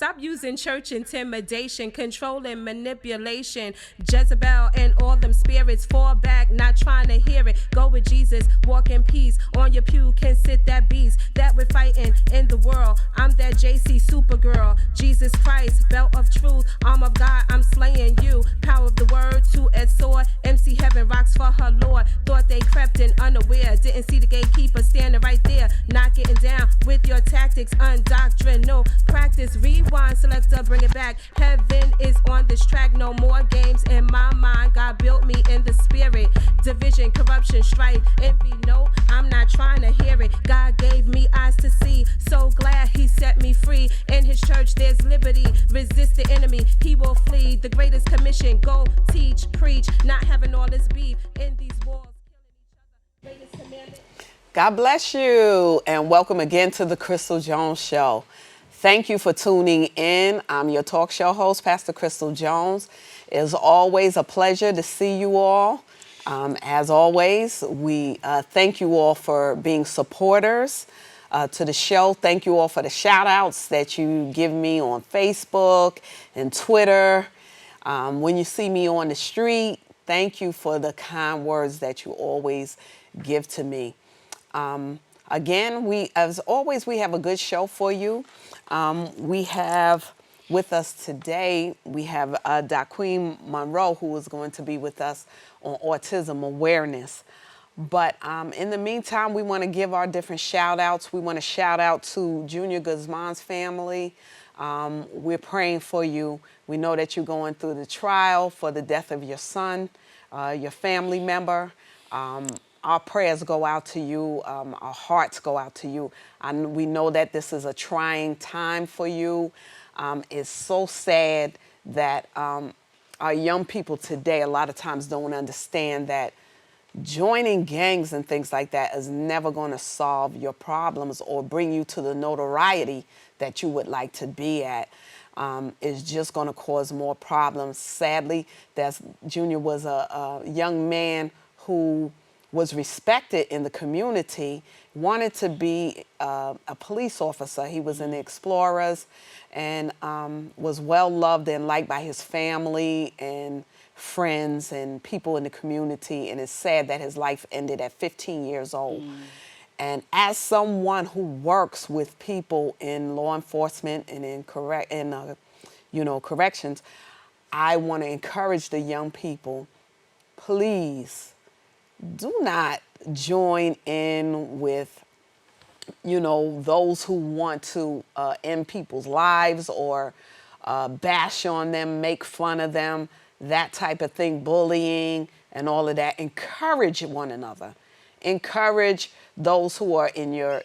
Stop using church intimidation, control and manipulation. Jezebel and all them spirits fall back, not trying to hear it. Go with Jesus, walk in peace. On your pew can sit that beast that we're fighting in the world. I'm that JC Supergirl, Jesus Christ, belt of truth, arm of God, I'm slaying you. Power of the word, two-edged sword. MC Heaven rocks for her Lord. Thought they crept in unaware, didn't see the gatekeeper standing right there. Not getting down with your tactics, undoctrinal practice. Rewind, selector, bring it back. Heaven is on this track, no more games in my mind. God built me in the spirit. Division, corruption, strife, envy, no, I'm not trying to hear it. God gave me eyes to see, so glad he set me free. In his church there's liberty, resist the enemy, he will flee. The greatest commission, go teach, preach, not having all this beef in these walls. Greatest commandment. God bless you, and welcome again to the Crystal Jones Show. Thank you for tuning in. I'm your talk show host, Pastor Crystal Jones. It's always a pleasure to see you all. As always, we thank you all for being supporters to the show. Thank you all for the shout outs that you give me on Facebook and Twitter. When you see me on the street, thank you for the kind words that you always give to me. Again, as always, we have a good show for you. We have with us today, we have DaQueen Monroe, who is going to be with us on autism awareness. But in the meantime, we want to give our different shout outs. We want to shout out to Junior Guzman's family. We're praying for you. We know that you're going through the trial for the death of your son, your family member. Our prayers go out to you. Our hearts go out to you. And we know that this is a trying time for you. It's so sad that our young people today a lot of times don't understand that joining gangs and things like that is never going to solve your problems or bring you to the notoriety that you would like to be at. It's just going to cause more problems. Sadly, Junior was a young man who was respected in the community, wanted to be a police officer. He was in the Explorers and was well loved and liked by his family and friends and people in the community. And it's sad that his life ended at 15 years old. And as someone who works with people in law enforcement and in corrections, I want to encourage the young people, please do not join in with, those who want to end people's lives or bash on them, make fun of them, that type of thing, bullying and all of that. Encourage one another. Encourage those who are in your,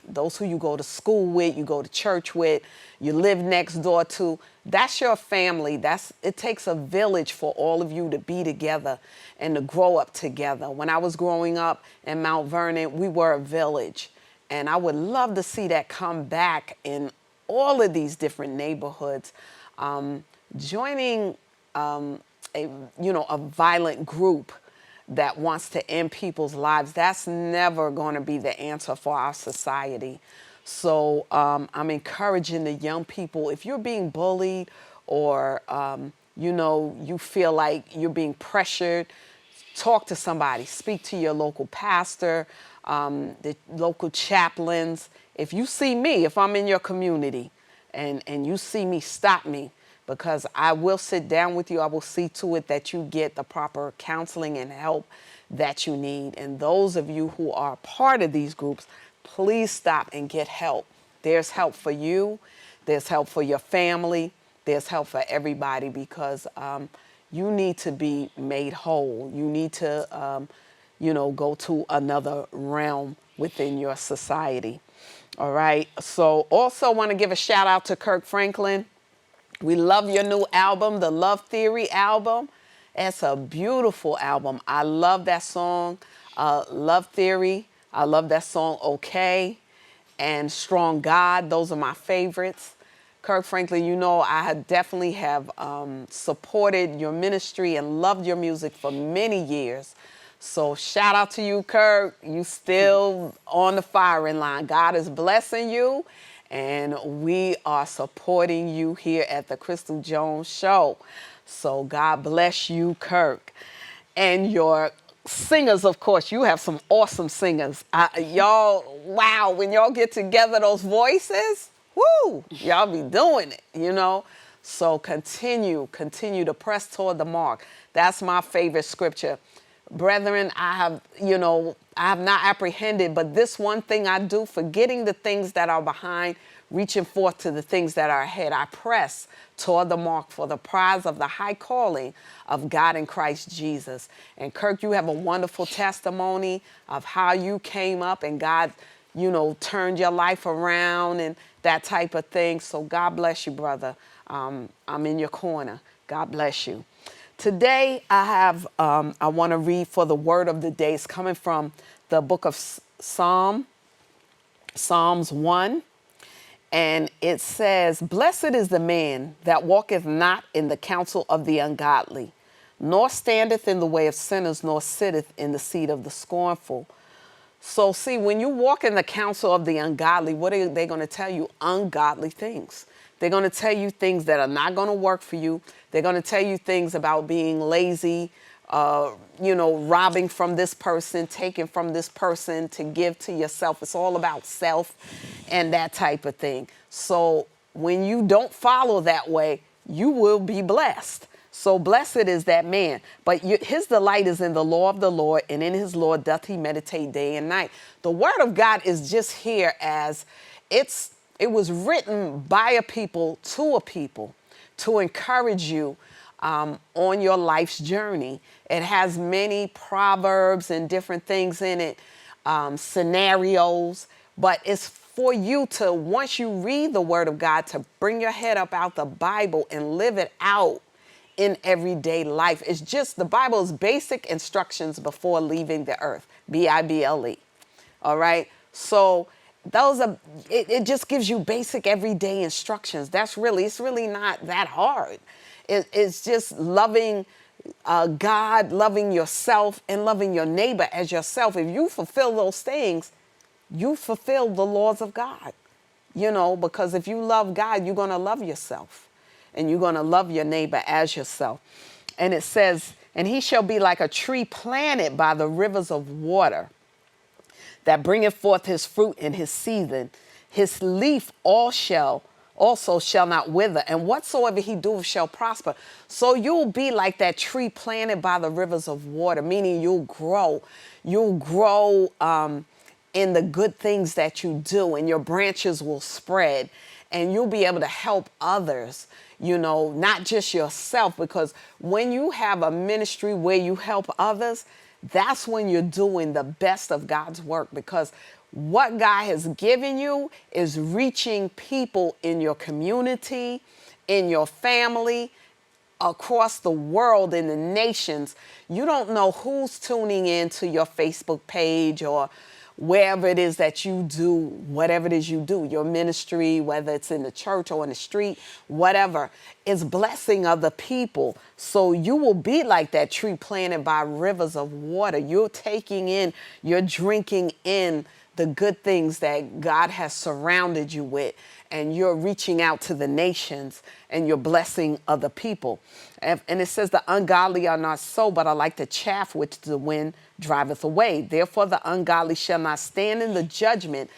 those who you go to school with, you go to church with, you live next door to. That's your family. It takes a village for all of you to be together and to grow up together. When I was growing up in Mount Vernon, we were a village. And I would love to see that come back in all of these different neighborhoods. Joining a violent group that wants to end people's lives, that's never going to be the answer for our society. So I'm encouraging the young people, if you're being bullied or, you feel like you're being pressured, talk to somebody, speak to your local pastor, the local chaplains. If you see me, if I'm in your community and you see me, stop me, because I will sit down with you. I will see to it that you get the proper counseling and help that you need. And those of you who are part of these groups, please stop and get help. There's help for you. There's help for your family. There's help for everybody, because you need to be made whole. You need to, go to another realm within your society. All right. So also want to give a shout out to Kirk Franklin. We love your new album, the Love Theory album. It's a beautiful album. I love that song, Love Theory. I love that song, Okay, and Strong God. Those are my favorites. Kirk Franklin, I definitely have supported your ministry and loved your music for many years. So shout out to you, Kirk. You still on the firing line. God is blessing you, and we are supporting you here at the Crystal Jones Show. So God bless you, Kirk. And your singers, of course, you have some awesome singers. Y'all, wow, when y'all get together, those voices, woo, y'all be doing it, you know. So continue to press toward the mark. That's my favorite scripture. Brethren, I have not apprehended, but this one thing I do, forgetting the things that are behind, reaching forth to the things that are ahead. I press toward the mark for the prize of the high calling of God in Christ Jesus. And Kirk, you have a wonderful testimony of how you came up and God, turned your life around and that type of thing. So God bless you, brother. I'm in your corner. God bless you. Today, I want to read for the word of the day. It's coming from the book of Psalms 1. And it says, "Blessed is the man that walketh not in the counsel of the ungodly, nor standeth in the way of sinners, nor sitteth in the seat of the scornful." So see, when you walk in the counsel of the ungodly, what are they going to tell you? Ungodly things. They're going to tell you things that are not going to work for you. They're going to tell you things about being lazy, robbing from this person, taking from this person to give to yourself. It's all about self and that type of thing. So when you don't follow that way, you will be blessed. So blessed is that man. But his delight is in the law of the Lord, and in his law doth he meditate day and night. The word of God is just here as it was written by a people to encourage you on your life's journey. It has many proverbs and different things in it, scenarios, but it's for you to, once you read the word of God, to bring your head up out the Bible and live it out in everyday life. It's just, the Bible is basic instructions before leaving the earth, Bible. All right. So it just gives you basic everyday instructions. It's really not that hard. It's just loving God, loving yourself, and loving your neighbor as yourself. If you fulfill those things, you fulfill the laws of God, because if you love God, you're going to love yourself, and you're going to love your neighbor as yourself. And it says, "And he shall be like a tree planted by the rivers of water, that bringeth forth his fruit in his season. His leaf also shall not wither, and whatsoever he doeth shall prosper." So you'll be like that tree planted by the rivers of water, meaning you'll grow. You'll grow in the good things that you do, and your branches will spread, and you'll be able to help others, not just yourself, because when you have a ministry where you help others, that's when you're doing the best of God's work, because what God has given you is reaching people in your community, in your family, across the world, in the nations. You don't know who's tuning in to your Facebook page or wherever it is that you do, whatever it is you do, your ministry, whether it's in the church or in the street, whatever, is blessing other people. So you will be like that tree planted by rivers of water. You're drinking in the good things that God has surrounded you with, and you're reaching out to the nations, and you're blessing other people. And it says, "The ungodly are not so, but are like the chaff which the wind driveth away. Therefore the ungodly shall not stand in the judgment,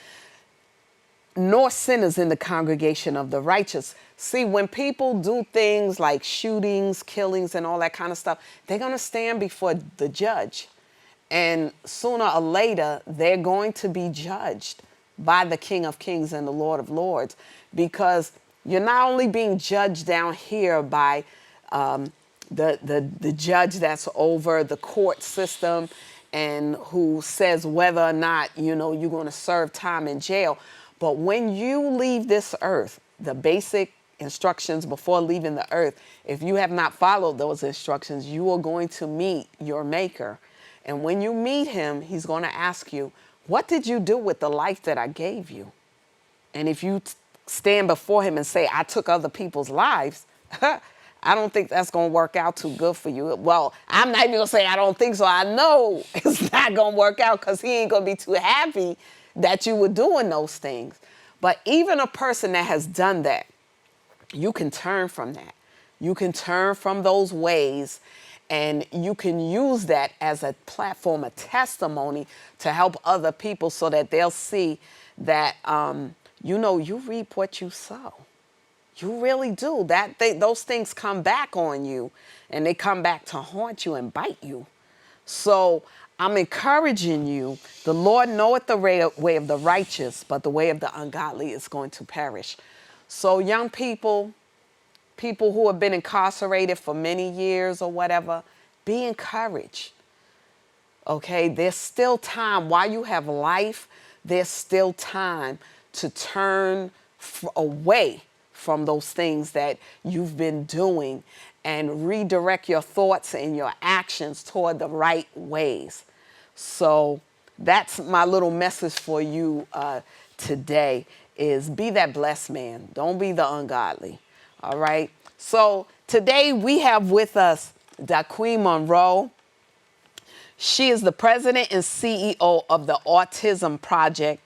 nor sinners in the congregation of the righteous." See, when people do things like shootings, killings, and all that kind of stuff, they're going to stand before the judge. And sooner or later, they're going to be judged by the King of Kings and the Lord of Lords, because you're not only being judged down here by the judge that's over the court system and who says whether or not, you're going to serve time in jail. But when you leave this earth, the basic instructions before leaving the earth, if you have not followed those instructions, you are going to meet your maker. And when you meet him, he's going to ask you, what did you do with the life that I gave you? And if you stand before him and say, I took other people's lives, I don't think that's going to work out too good for you. Well, I'm not even going to say I don't think so. I know it's not going to work out, because he ain't going to be too happy that you were doing those things. But even a person that has done that, you can turn from that. You can turn from those ways, and you can use that as a platform, a testimony to help other people so that they'll see that, you reap what you sow. You really do. Those things come back on you, and they come back to haunt you and bite you. So I'm encouraging you. The Lord knoweth the way of the righteous, but the way of the ungodly is going to perish. So young people who have been incarcerated for many years or whatever, be encouraged. Okay, there's still time. While you have life, there's still time to turn away from those things that you've been doing and redirect your thoughts and your actions toward the right ways. So that's my little message for you today, is be that blessed man. Don't be the ungodly. All right. So today we have with us DaQueen Monroe. She is the president and CEO of the Autism Project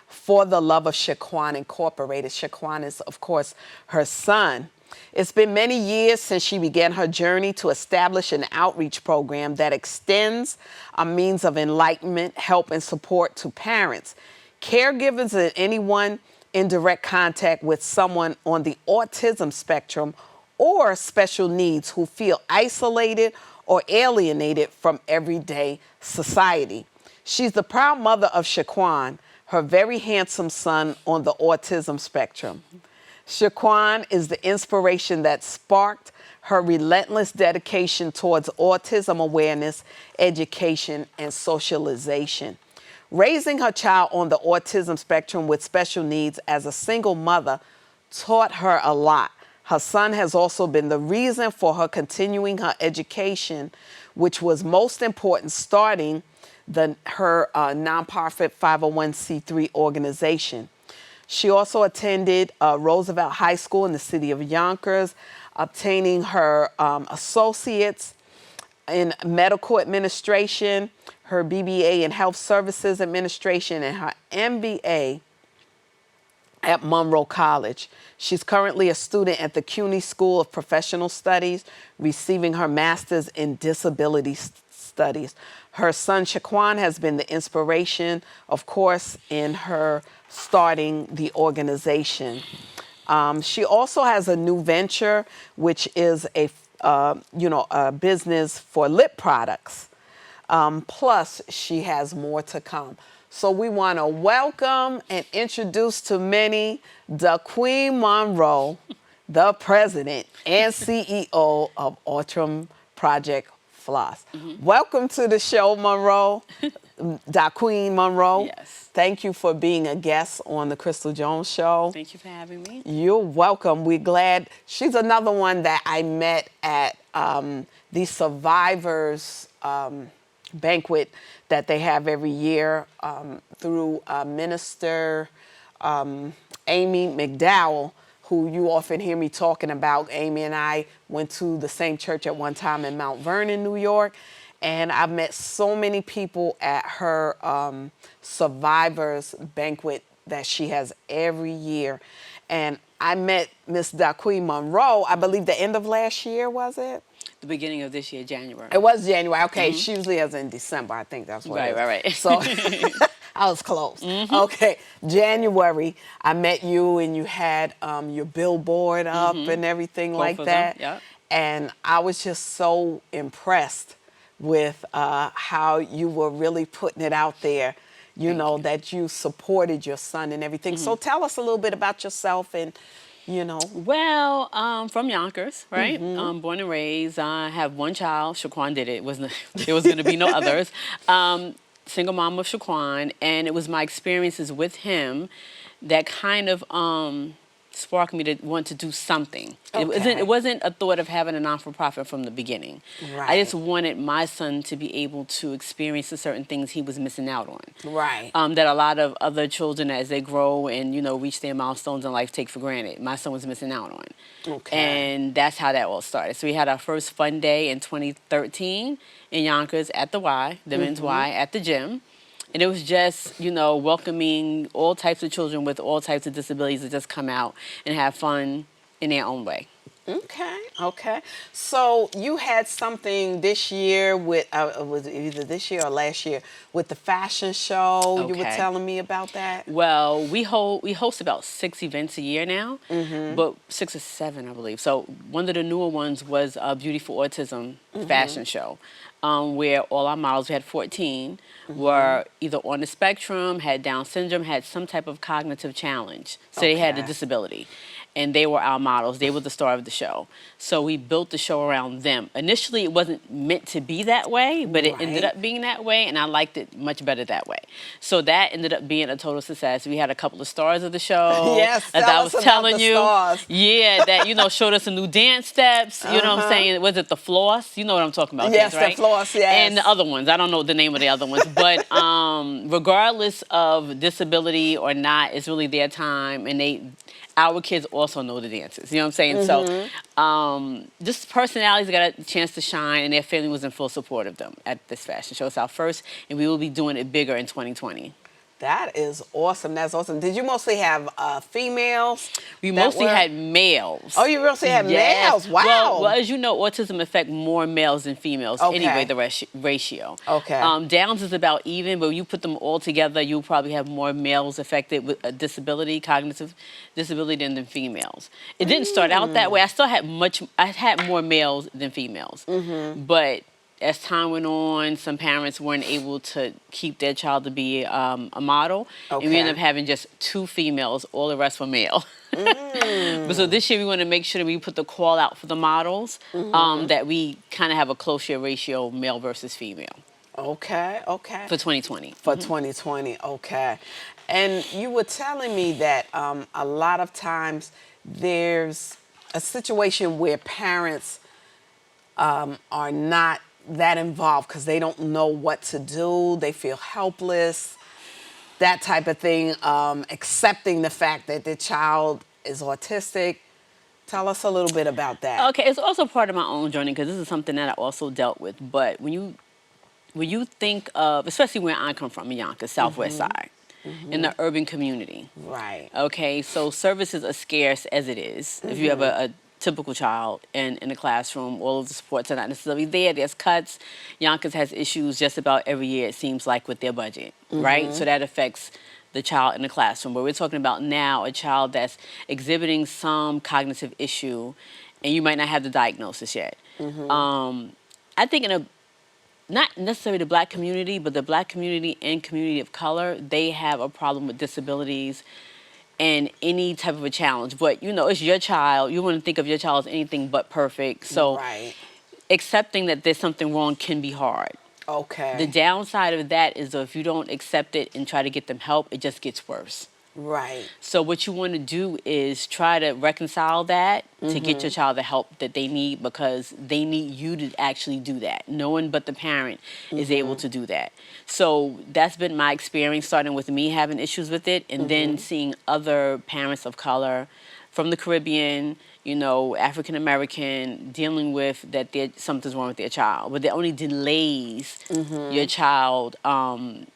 for the Love of Shaquan Incorporated. Shaquan is, of course, her son. It's been many years since she began her journey to establish an outreach program that extends a means of enlightenment, help, and support to parents, caregivers, and anyone in direct contact with someone on the autism spectrum or special needs who feel isolated or alienated from everyday society. She's the proud mother of Shaquan, her very handsome son on the autism spectrum. Shaquan is the inspiration that sparked her relentless dedication towards autism awareness, education, and socialization. Raising her child on the autism spectrum with special needs as a single mother taught her a lot. Her son has also been the reason for her continuing her education, which was most important, starting her nonprofit 501c3 organization. She also attended Roosevelt High School in the city of Yonkers, obtaining her associates in medical administration, her BBA in health services administration, and her MBA at Monroe College. She's currently a student at the CUNY School of Professional Studies, receiving her master's in disability studies. Her son Shaquan has been the inspiration, of course, in her starting the organization. She also has a new venture, which is a business for lip products. Plus, she has more to come. So we want to welcome and introduce to many DaQueen Monroe, the president and CEO of Autism Project F.L.O.S. Welcome to the show, Monroe. DaQueen Monroe. Yes. Thank you for being a guest on the Crystal Jones Show. Thank you for having me. You're welcome. We're glad. She's another one that I met at the Survivors banquet that they have every year through Minister Amy McDowell, who you often hear me talking about. Amy and I went to the same church at one time in Mount Vernon, New York. And I've met so many people at her Survivors banquet that she has every year. And I met Miss DaQueen Monroe, I believe the end of last year, was it? The beginning of this year, January. It was January. Okay, she usually is in December. I think that's what it is. Right. So I was close. Okay, January, I met you and you had your billboard up and everything Both like of that. them, yep. And I was just so impressed with how you were really putting it out there, you know, that you supported your son and everything. So tell us a little bit about yourself and, you know. Well, from Yonkers, right? Born and raised. I have one child. Shaquan did it. There was going to be no others. Single mom of Shaquan, and it was my experiences with him that kind of sparked me to want to do something. Okay. It wasn't a thought of having a non-for-profit from the beginning. Right. I just wanted my son to be able to experience the certain things he was missing out on. Right. That a lot of other children, as they grow and, you know, reach their milestones in life, take for granted. My son was missing out on. Okay. And that's how that all started. So we had our first fun day in 2013 in Yonkers at the Y, the men's Y, at the gym. And it was just, welcoming all types of children with all types of disabilities to just come out and have fun in their own way. Okay, okay. So you had something this year with, was it either this year or last year, with the fashion show. You were Okay. telling me about that? Well, we host about 6 events a year now, but 6 or 7, I believe. So one of the newer ones was a Beauty for Autism fashion show, where all our models, we had 14, were either on the spectrum, had Down syndrome, had some type of cognitive challenge. So they had a Okay. disability. And they were our models. They were the star of the show. So we built the show around them. Initially, it wasn't meant to be that way, but it ended Right. up being that way, and I liked it much better that way. So that ended up being a total success. We had a couple of stars of the show. Yes, as tell I us was about telling the you. stars. Yeah, that, showed us some new dance steps. You know what I'm saying? Was it the F.L.O.S? You know what I'm talking about, Yes, kids, right? the F.L.O.S, yes. And the other ones. I don't know the name of the other ones. But regardless of disability or not, it's really their time, and our kids also know the dances. You know what I'm saying? So just personalities got a chance to shine, and their family was in full support of them at this fashion show. It's our first, and we will be doing it bigger in 2020. That is awesome. That's awesome. Did you mostly have females? We that mostly were- had males. Oh, you mostly had Yes. males? Wow. Well, as you know, autism affects more males than females. Okay. Anyway, the ratio. Okay. Downs is about even, but when you put them all together, you'll probably have more males affected with a disability, cognitive disability, than females. It didn't start out that way. I had more males than females. But as time went on, some parents weren't able to keep their child to be a model. And we ended up having just 2 females, all the rest were male. But so this year we want to make sure that we put the call out for the models, that we kind of have a closer ratio male versus female. Okay, okay. For 2020. For 2020, okay. And you were telling me that a lot of times there's a situation where parents are not that involved because they don't know what to do. They feel helpless, that type of thing, accepting the fact that their child is autistic. Tell us a little bit about that. Okay, it's also part of my own journey because this is something that I also dealt with. But when you think of, especially where I come from, in Yonkers, Southwest side, in the urban community. Right. Okay, so services are scarce as it is. If you have a typical child in a classroom, all of the supports are not necessarily there. There's cuts. Yonkers has issues just about every year, it seems like, with their budget, right? So that affects the child in the classroom. But we're talking about now a child that's exhibiting some cognitive issue, and you might not have the diagnosis yet. I think not necessarily the black community, but the black community and community of color, they have a problem with disabilities and any type of a challenge. But, it's your child. You wouldn't think of your child as anything but perfect. So Right. accepting that there's something wrong can be hard. Okay. The downside of that is if you don't accept it and try to get them help, it just gets worse. Right. So what you want to do is try to reconcile that to get your child the help that they need, because they need you to actually do that. No one but the parent is able to do that. So that's been my experience, starting with me having issues with it, and then seeing other parents of color from the Caribbean, African American, dealing with that something's wrong with their child. But that only delays your child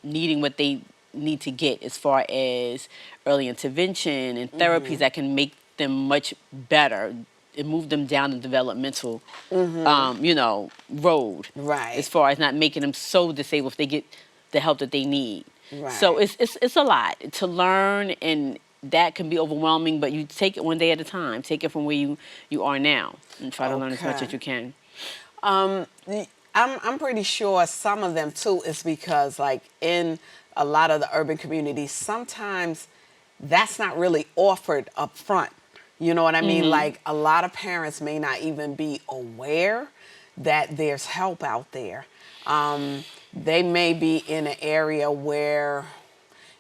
needing what they need to get as far as early intervention and therapies that can make them much better and move them down the developmental, road. Right. As far as not making them so disabled if they get the help that they need. Right. So it's a lot to learn, and that can be overwhelming, but you take it one day at a time. Take it from where you are now and try to learn as much Okay. as you can. I'm pretty sure some of them too is because, like, in a lot of the urban communities, sometimes that's not really offered up front. You know what I mean? Like, a lot of parents may not even be aware that there's help out there. They may be in an area where,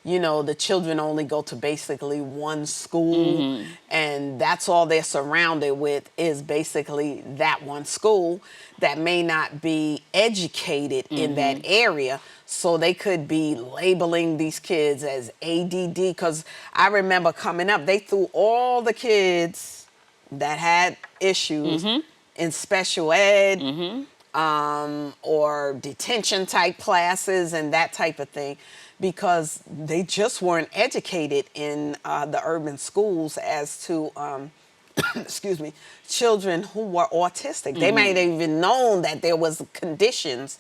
the children only go to basically one school, and that's all they're surrounded with is basically that one school that may not be educated in that area. So they could be labeling these kids as ADD, because I remember coming up, they threw all the kids that had issues in special ed or detention type classes and that type of thing, because they just weren't educated in the urban schools as to excuse me, children who were autistic. They might have even known that there was conditions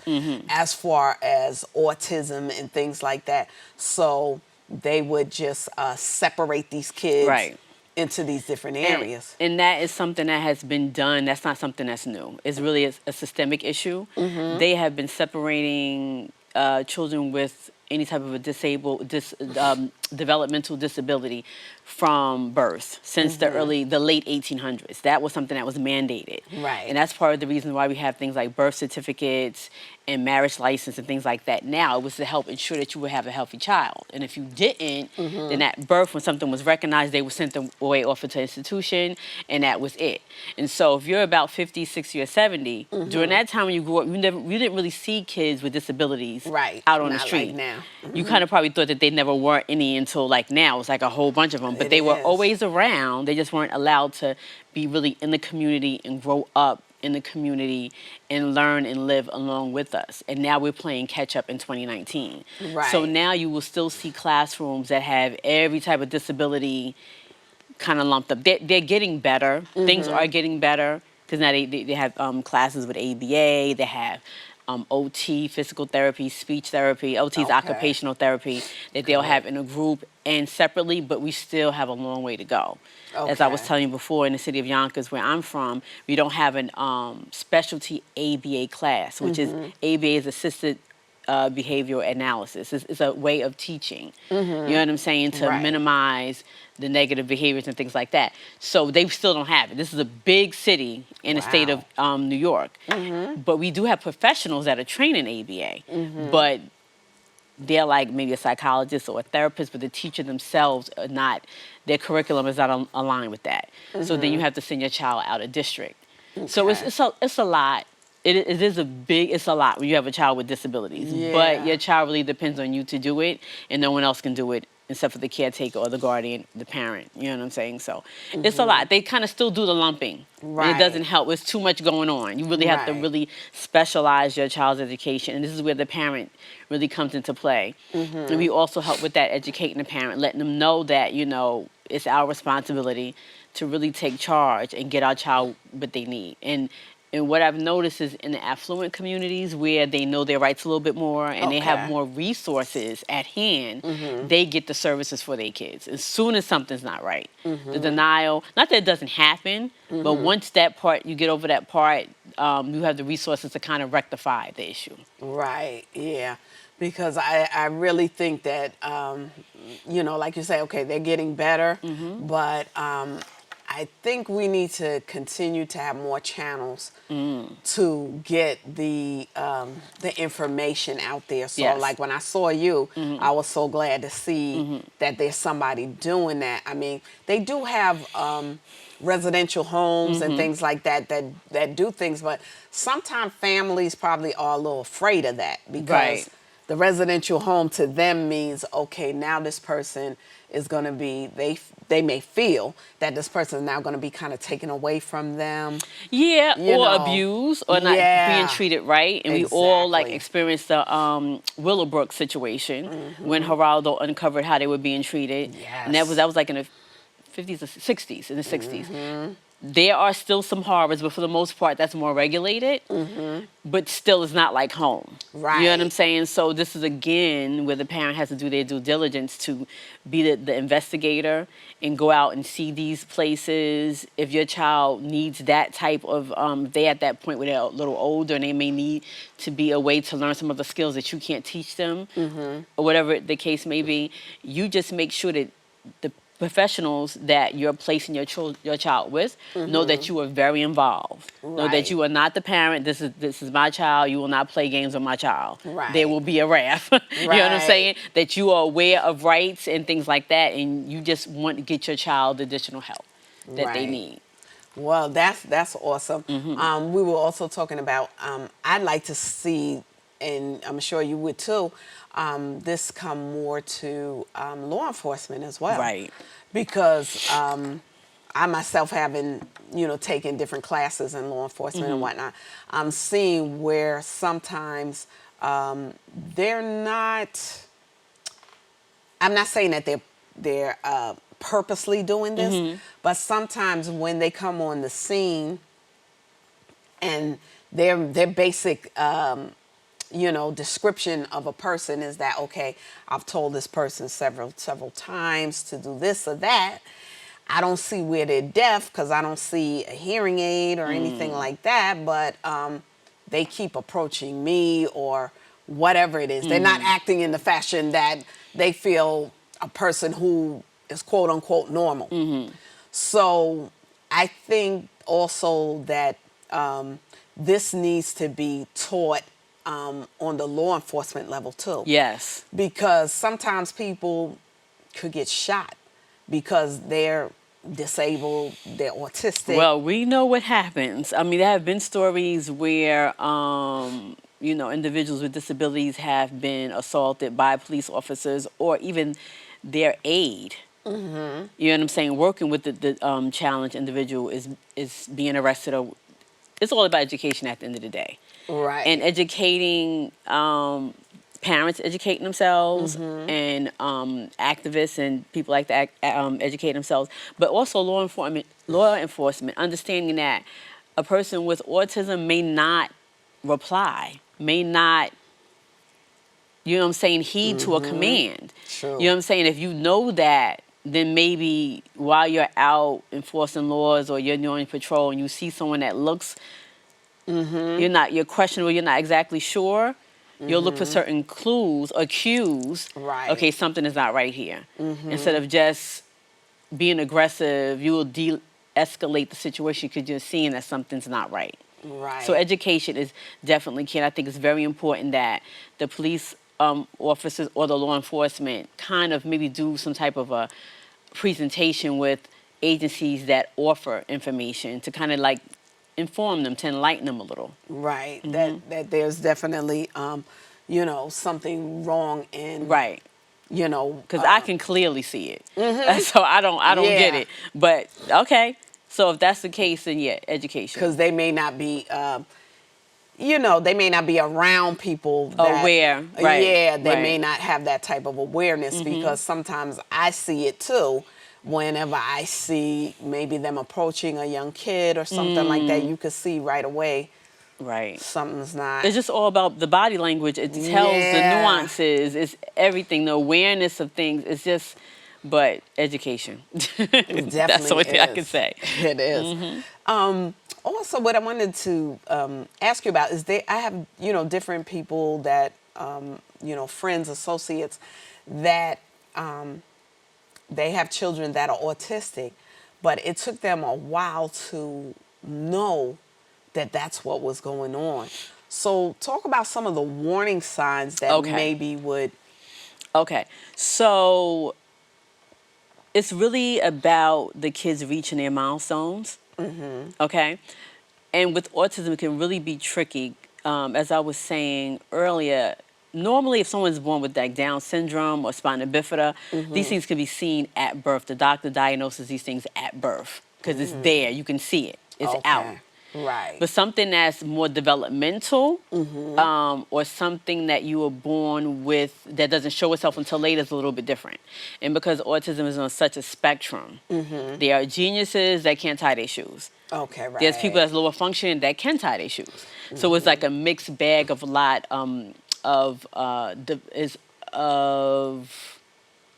as far as autism and things like that. So they would just separate these kids Right. into these different areas. And that is something that has been done. That's not something that's new. It's really a systemic issue. They have been separating children with any type of a developmental disability from birth since the late 1800s. That was something that was mandated. Right. And that's part of the reason why we have things like birth certificates and marriage license and things like that now. It was to help ensure that you would have a healthy child. And if you didn't, then at birth, when something was recognized, they were sent away off into an institution, and that was it. And so if you're about 50, 60, or 70, during that time when you grew up, you didn't really see kids with disabilities out on the street. Like now. You kind of probably thought that they never were any until like now. It's like a whole bunch of them. But they were always around. They just weren't allowed to be really in the community and grow up in the community and learn and live along with us. And now we're playing catch up in 2019. Right. So now you will still see classrooms that have every type of disability kind of lumped up. They're getting better. Things are getting better because now they have classes with ABA. They have OT, physical therapy, speech therapy. OT is occupational therapy that they'll have in a group and separately, but we still have a long way to go. As I was telling you before, in the city of Yonkers, where I'm from, we don't have an specialty ABA class, which is ABA is assisted behavioral analysis. It's a way of teaching. You know what I'm saying? To minimize the negative behaviors and things like that. So they still don't have it. This is a big city in the state of New York. But we do have professionals that are trained in ABA. But they're like maybe a psychologist or a therapist, but the teacher themselves are not, their curriculum is not aligned with that. So then you have to send your child out of district. So it's a lot. It's a lot when you have a child with disabilities. But your child really depends on you to do it, and no one else can do it except for the caretaker or the guardian, the parent. You know what I'm saying? So it's a lot. They kind of still do the lumping. And it doesn't help. It's too much going on. You really have to really specialize your child's education. And this is where the parent really comes into play. And we also help with that, educating the parent, letting them know that, you know, it's our responsibility to really take charge and get our child what they need. And what I've noticed is in the affluent communities where they know their rights a little bit more and they have more resources at hand, they get the services for their kids. As soon as something's not right, the denial, not that it doesn't happen, but once that part, you get over that part, you have the resources to kind of rectify the issue. Right, yeah. Because I really think that, you know, like you say, okay, they're getting better, but I think we need to continue to have more channels to get the information out there. So like when I saw you, I was so glad to see that there's somebody doing that. I mean, they do have residential homes and things like that that do things, but sometimes families probably are a little afraid of that because the residential home to them means, okay, now this person is going to be, they may feel that this person is now going to be kind of taken away from them. Yeah, or abused or not being treated right. And we all like experienced the Willowbrook situation when Geraldo uncovered how they were being treated. And that was like in the 50s or 60s, in the 60s. There are still some horrors, but for the most part, that's more regulated. But still, it's not like home. Right. You know what I'm saying? So this is, again, where the parent has to do their due diligence to be the investigator and go out and see these places. If your child needs that type of, they're at that point where they're a little older and they may need to be a way to learn some of the skills that you can't teach them, or whatever the case may be, you just make sure that the professionals that you're placing your child with know that you are very involved. Know that you are not the parent. This is my child. You will not play games with my child. There will be a wrath. You know what I'm saying? That you are aware of rights and things like that, and you just want to get your child the additional help that they need. Well, that's awesome. We were also talking about, I'd like to see, and I'm sure you would too, this come more to law enforcement as well. Right. Because I myself, having you know, taking different classes in law enforcement and whatnot, I'm seeing where sometimes they're not. I'm not saying that they're purposely doing this, but sometimes when they come on the scene and their basic you know, description of a person is that, okay, I've told this person several times to do this or that. I don't see where they're deaf because I don't see a hearing aid or anything like that, but they keep approaching me or whatever it is. They're not acting in the fashion that they feel a person who is quote unquote normal. So I think also that this needs to be taught on the law enforcement level too. Yes. Because sometimes people could get shot because they're disabled, they're autistic. Well, we know what happens. I mean, there have been stories where, you know, individuals with disabilities have been assaulted by police officers or even their aide. You know what I'm saying? Working with the challenged individual is being arrested. Or it's all about education at the end of the day. Right. And educating parents educating themselves and activists and people like that educate themselves, but also law enforcement understanding that a person with autism may not reply, may not, you know what I'm saying, heed to a command. True. You know what I'm saying? If you know that, then maybe while you're out enforcing laws or you're doing patrol and you see someone that looks, you're questionable, you're not exactly sure, you'll look for certain clues or cues. Right. Okay, something is not right here. Instead of just being aggressive, you will de-escalate the situation because you're seeing that something's not right. Right. So education is definitely key. And I think it's very important that the police officers or the law enforcement kind of maybe do some type of a presentation with agencies that offer information to kind of like inform them, to enlighten them a little. Right. That there's definitely, you know, something wrong in, Right. you know. Because I can clearly see it. So I don't get it. But okay. So if that's the case, then yeah, education. Because they may not be, you know, they may not be around people that, aware. Right. Yeah, they right. may not have that type of awareness because sometimes I see it too. Whenever I see maybe them approaching a young kid or something like that, you could see right away. Right. Something's not. It's just all about the body language. It tells the nuances. It's everything. The awareness of things. It's just, but education. That's the only thing I can say. It is. Also, what I wanted to ask you about is I have, you know, different people that, you know, friends, associates that they have children that are autistic, but it took them a while to know that that's what was going on. So talk about some of the warning signs that maybe would. Okay. So it's really about the kids reaching their milestones. Okay. And with autism, it can really be tricky. As I was saying earlier, normally if someone's born with like Down syndrome or spina bifida, these things can be seen at birth. The doctor diagnoses these things at birth because it's there. You can see it. It's out. Right. But something that's more developmental or something that you were born with that doesn't show itself until later is a little bit different. And because autism is on such a spectrum, there are geniuses that can't tie their shoes. Okay, right. There's people that's lower functioning that can tie their shoes. So it's like a mixed bag of a lot of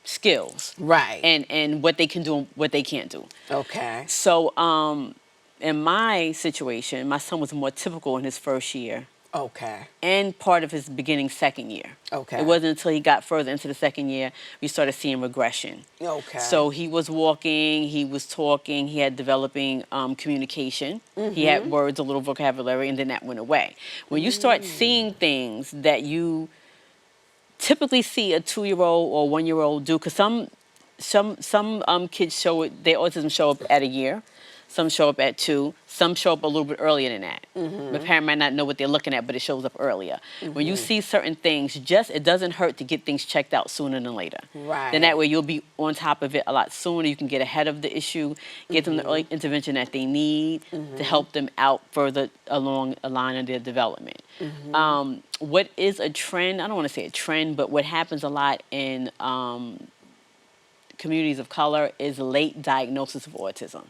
skills. Right. And what they can do and what they can't do. Okay. So in my situation, my son was more typical in his first year. Okay. And part of his beginning second year. Okay. It wasn't until he got further into the second year we started seeing regression. Okay. So he was walking, he was talking, he had developing communication. He had words, a little vocabulary, and then that went away. When you start seeing things that you typically see a 2-year-old or 1-year-old do, because some kids show it, their autism show up at a year. some show up at 2, some show up a little bit earlier than that. The parent might not know what they're looking at, but it shows up earlier. When you see certain things, it doesn't hurt to get things checked out sooner than later. Right. Then that way you'll be on top of it a lot sooner. You can get ahead of the issue, get them the early intervention that they need to help them out further along a line of their development. What is a trend? I don't want to say a trend, but what happens a lot in communities of color is late diagnosis of autism.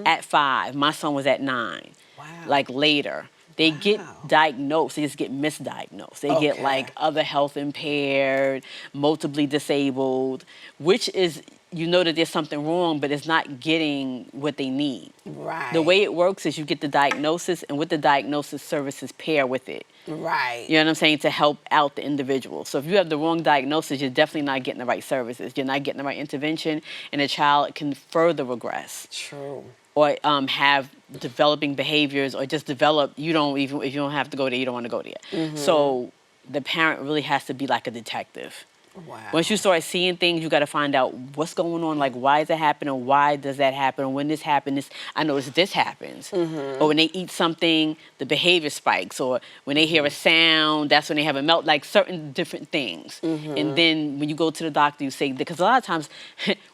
At 5, my son was at 9. Wow. Like later. They get diagnosed, they just get misdiagnosed. They get like other health impaired, multiply disabled, which is, you know that there's something wrong, but it's not getting what they need. Right. The way it works is you get the diagnosis, and with the diagnosis, services pair with it. Right. You know what I'm saying? To help out the individual. So if you have the wrong diagnosis, you're definitely not getting the right services. You're not getting the right intervention, and the child can further regress. True. Or have developing behaviors, or just develop, if you don't have to go there, you don't want to go there. So the parent really has to be like a detective. Wow. Once you start seeing things, you got to find out what's going on, like why is it happening, why does that happen, when this happens, I notice this happens. Or when they eat something, the behavior spikes, or when they hear a sound, that's when they have a melt, like certain different things. And then when you go to the doctor, you say, because a lot of times,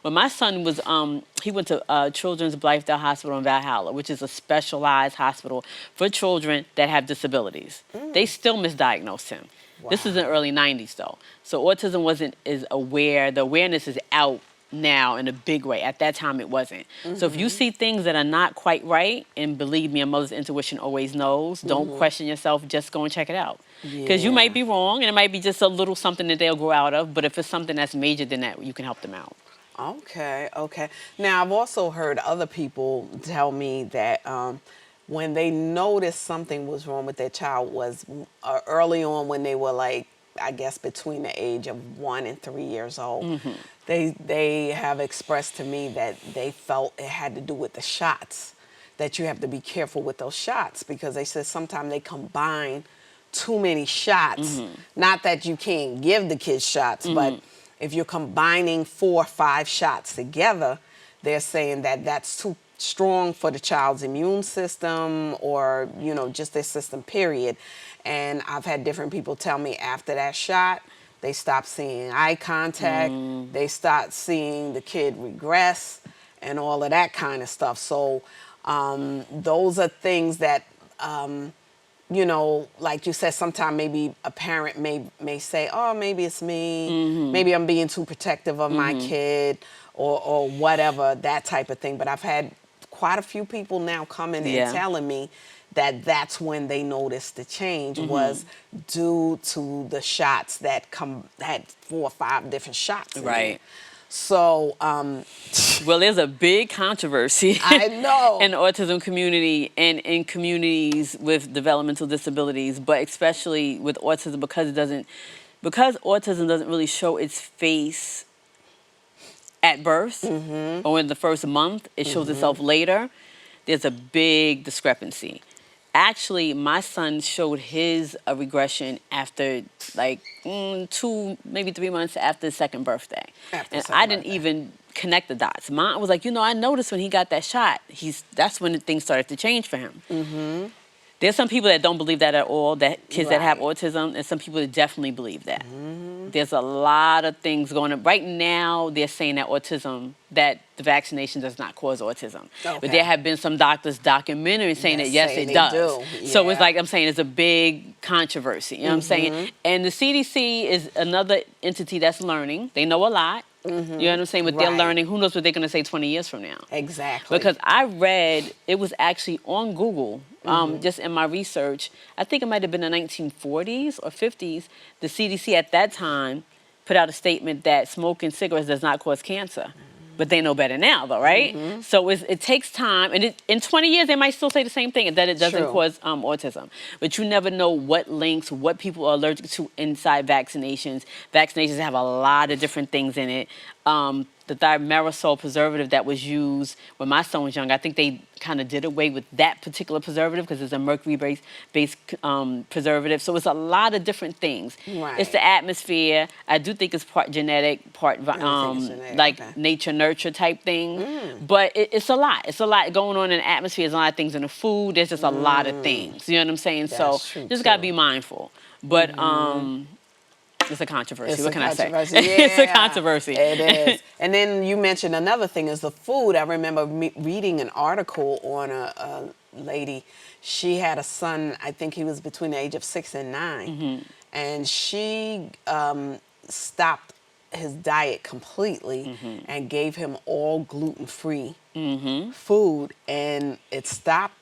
when my son was, he went to Children's Blythedale Hospital in Valhalla, which is a specialized hospital for children that have disabilities. They still misdiagnosed him. Wow. This is in the early 90s, though. So autism wasn't as aware. The awareness is out now in a big way. At that time, it wasn't. So if you see things that are not quite right, and believe me, a mother's intuition always knows, don't question yourself, just go and check it out. Because you might be wrong, and it might be just a little something that they'll grow out of, but if it's something that's major than that, you can help them out. Okay, okay. Now, I've also heard other people tell me that when they noticed something was wrong with their child was early on when they were like, I guess between the age of 1 and 3 years old. They have expressed to me that they felt it had to do with the shots, that you have to be careful with those shots, because they said sometimes they combine too many shots. Not that you can't give the kids shots, but if you're combining 4 or 5 shots together, they're saying that that's too strong for the child's immune system, or, you know, just their system, period. And I've had different people tell me after that shot, they stop seeing eye contact, they start seeing the kid regress, and all of that kind of stuff. So those are things that, you know, like you said, sometimes maybe a parent may say, oh, maybe it's me, maybe I'm being too protective of my kid, or whatever, that type of thing. But I've had quite a few people now coming and telling me that that's when they noticed the change was due to the shots that had 4 or 5 different shots in it. So, well, there's a big controversy I know in the autism community and in communities with developmental disabilities, but especially with autism, because autism doesn't really show its face at birth or in the first month. It shows itself later. There's a big discrepancy. Actually, my son showed his regression after like 2, maybe 3 months after his second birthday. I didn't even connect the dots. Mine was like, you know, I noticed when he got that shot, that's when things started to change for him. There's some people that don't believe that at all, that kids that have autism, and some people that definitely believe that. There's a lot of things going on. Right now, they're saying that that the vaccination does not cause autism. But there have been some doctors' documentaries saying that, yes, it does. So it's like I'm saying, it's a big controversy. You know what I'm saying? And the CDC is another entity that's learning. They know a lot. You know what I'm saying? But they're learning. Who knows what they're going to say 20 years from now? Exactly. Because I read, it was actually on Google, just in my research, I think it might have been the 1940s or 50s, the CDC at that time put out a statement that smoking cigarettes does not cause cancer. But they know better now, though, right? So it takes time. And in 20 years, they might still say the same thing, that it doesn't cause autism. But you never know what links, what people are allergic to inside vaccinations. Vaccinations have a lot of different things in it. the thimerosal preservative that was used when my son was young. I think they kind of did away with that particular preservative because it's a mercury-based preservative. So it's a lot of different things. Right. It's the atmosphere. I do think it's part genetic, part genetic, like okay. nature nurture type thing. But it's a lot. It's a lot going on in the atmosphere. There's a lot of things in the food. There's just a lot of things. You know what I'm saying? That's So true, just gotta too. be mindful. But it's a controversy. It's What a can I say? controversy. It's a Yeah, controversy. It is. And then you mentioned another thing is the food. I remember reading an article on a lady. She had a son, I think he was between the age of 6 and 9. And she stopped his diet completely and gave him all gluten-free food. And it stopped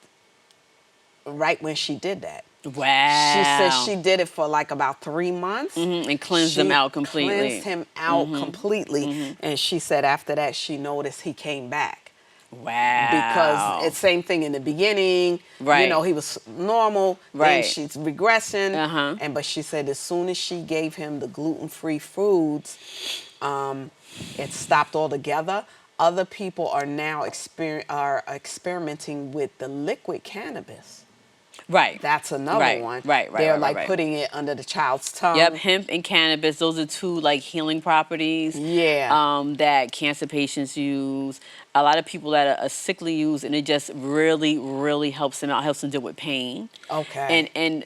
right when she did that. Wow. She said she did it for like about 3 months. And cleansed him out completely. Cleansed him out completely. And she said after that she noticed he came back. Wow. Because it's same thing in the beginning. Right. You know, he was normal. Right. Then she's regressing. But she said as soon as she gave him the gluten-free foods, it stopped altogether. Other people are now experimenting with the liquid cannabis. Right. That's another one. They're like putting it under the child's tongue. Yep, hemp and cannabis. Those are two like healing properties. Yeah. That cancer patients use. A lot of people that are sickly use, and it just really, really helps them out. Helps them deal with pain. Okay. And